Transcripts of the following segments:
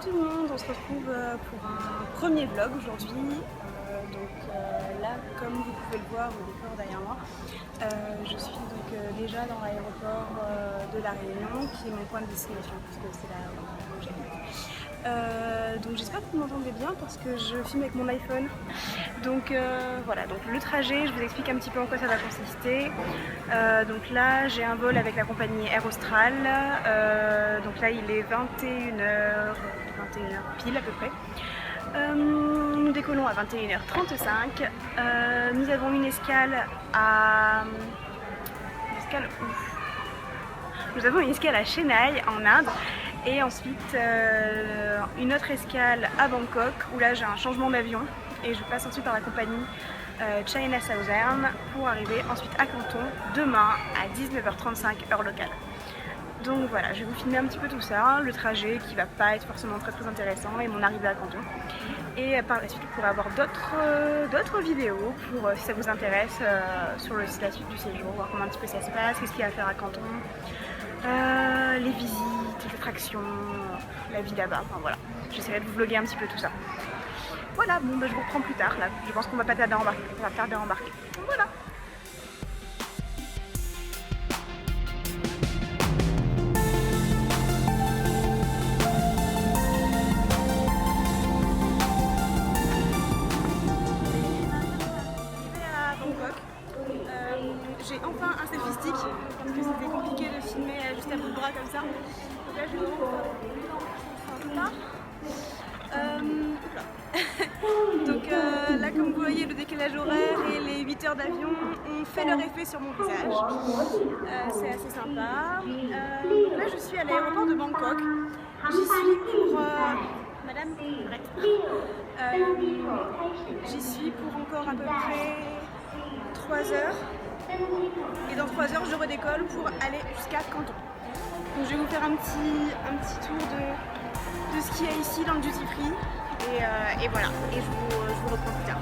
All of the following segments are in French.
tout le monde, on se retrouve pour un premier vlog aujourd'hui. Là, comme vous pouvez le voir au décor derrière moi, je suis donc déjà dans l'aéroport de La Réunion, qui est mon point de destination, parce que c'est là où j'habite. Donc j'espère que vous m'entendez bien parce que je filme avec mon iPhone. Donc voilà, donc le trajet, je vous explique un petit peu en quoi ça va consister. Donc là, j'ai un vol avec la compagnie Air Austral. Donc là, il est 21h pile à peu près. Nous décollons à 21h35. Nous avons une escale à... Nous avons une escale à Chennai en Inde. Et ensuite une autre escale à Bangkok où là j'ai un changement d'avion et je passe ensuite par la compagnie China Southern pour arriver ensuite à Canton demain à 19h35 heure locale. Donc voilà, je vais vous filmer un petit peu tout ça, le trajet qui va pas être forcément très intéressant et mon arrivée à Canton. Et par la suite vous pourrez avoir d'autres vidéos pour si ça vous intéresse sur la suite du séjour, voir comment un petit peu ça se passe, qu'est-ce qu'il y a à faire à Canton. Les visites, les attractions, la vie là-bas, enfin voilà. J'essaierai de vous vlogger un petit peu tout ça. Voilà, bon bah je vous reprends plus tard là. Je pense qu'on va pas tarder à embarquer. On va tarder à embarquer. Voilà. J'ai enfin un selfie stick parce que c'était compliqué de filmer juste à bout de bras comme ça. Donc là, je vais donc là, comme vous voyez, le décalage horaire et les 8 heures d'avion ont fait leur effet sur mon visage. C'est assez sympa. Là, je suis à l'aéroport de Bangkok. J'y suis pour... Madame, j'y suis pour encore à peu près 3 heures. Et dans 3 heures, je redécolle pour aller jusqu'à Canton. Donc je vais vous faire un petit tour de ce qu'il y a ici dans le duty free. Et voilà, et je vous reprends plus tard.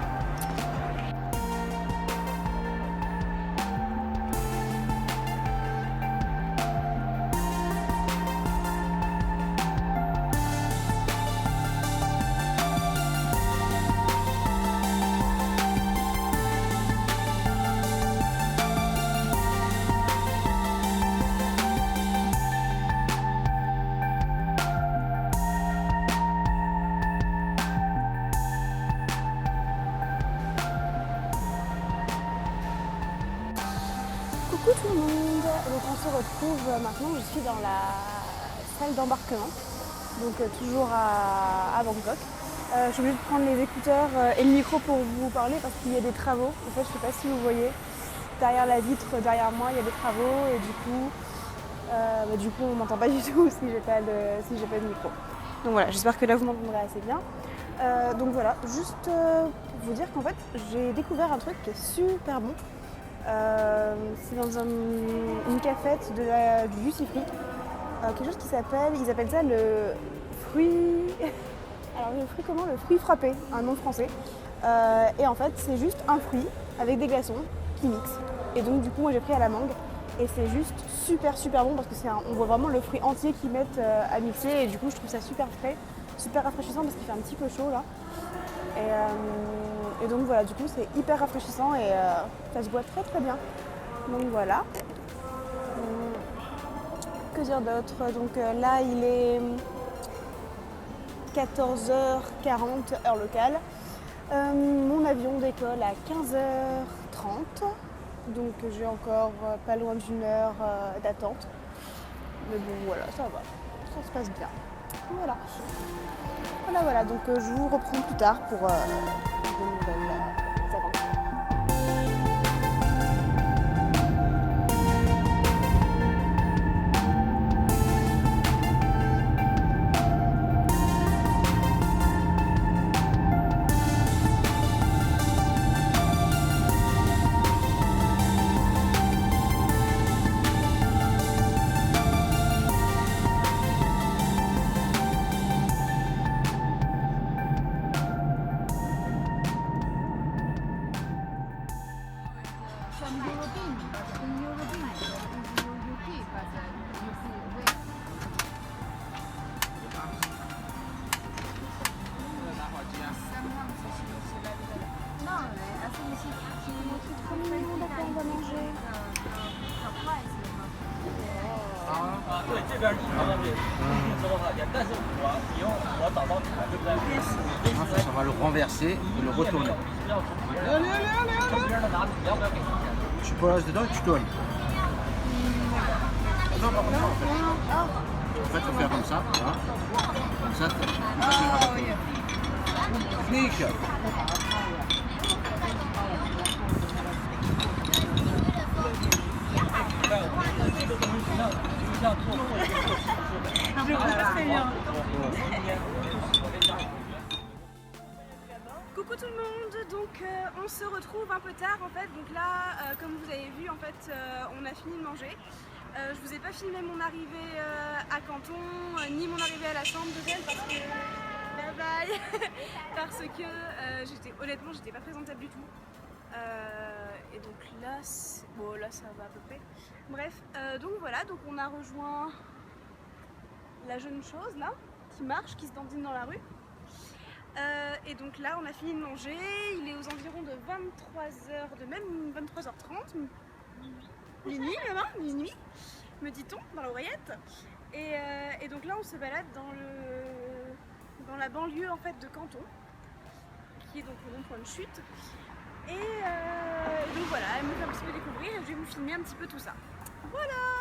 Coucou tout le monde, donc on se retrouve maintenant, je suis dans la salle d'embarquement, donc toujours à Bangkok. Je suis obligée de prendre les écouteurs et le micro pour vous parler parce qu'il y a des travaux. En fait, je ne sais pas si vous voyez, derrière la vitre, derrière moi, il y a des travaux et du coup on ne m'entend pas du tout si j'ai pas de micro. Donc voilà, j'espère que là vous m'entendrez assez bien. Donc voilà, juste pour vous dire qu'en fait j'ai découvert un truc qui est super bon. C'est dans une cafette du duty free, quelque chose qui s'appelle, ils appellent ça le fruit, alors le fruit comment, le fruit frappé, un nom français, et en fait c'est juste un fruit avec des glaçons qui mixent, et donc du coup moi j'ai pris à la mangue, et c'est juste super bon parce que on voit vraiment le fruit entier qu'ils mettent à mixer, et du coup je trouve ça super frais, super rafraîchissant parce qu'il fait un petit peu chaud là. Et donc voilà, du coup c'est hyper rafraîchissant et ça se boit très bien. Donc voilà. Que dire d'autre? Donc là il est 14h40 heure locale. Mon avion décolle à 15h30. Donc j'ai encore pas loin d'une heure d'attente. Mais bon voilà, ça va. Ça se passe bien. Voilà, donc je vous reprends plus tard pour de nouvelles aventures. 对，这边你看到这公司的话，但是我找到你了，对不对？ Ensuite, on va le renverser et le retourner. 要从别人从别人的拿，你要不要给钱？ Tu poses dedans et tu tournes. Non, pas comme ça en fait. En fait, il faut faire comme ça. Voilà. Comme ça, technique. Coucou tout le monde, donc on se retrouve un peu tard en fait, donc là comme vous avez vu en fait on a fini de manger. Je vous ai pas filmé mon arrivée à Canton, ni mon arrivée à la chambre d'hôtel parce que bye bye parce que honnêtement j'étais pas présentable du tout. Et donc là, bon là ça va à peu près. Bref, donc voilà, donc on a rejoint la jeune chose là, qui marche, qui se dandine dans la rue. Et donc là on a fini de manger, il est aux environs de 23h, de même 23h30, minuit même, hein, minuit, me dit-on, dans l'oreillette. Et donc là on se balade dans la banlieue en fait de Canton, qui est donc le rond-point de chute. Et donc voilà, elle me fait un petit peu découvrir et je vais vous filmer un petit peu tout ça. Voilà!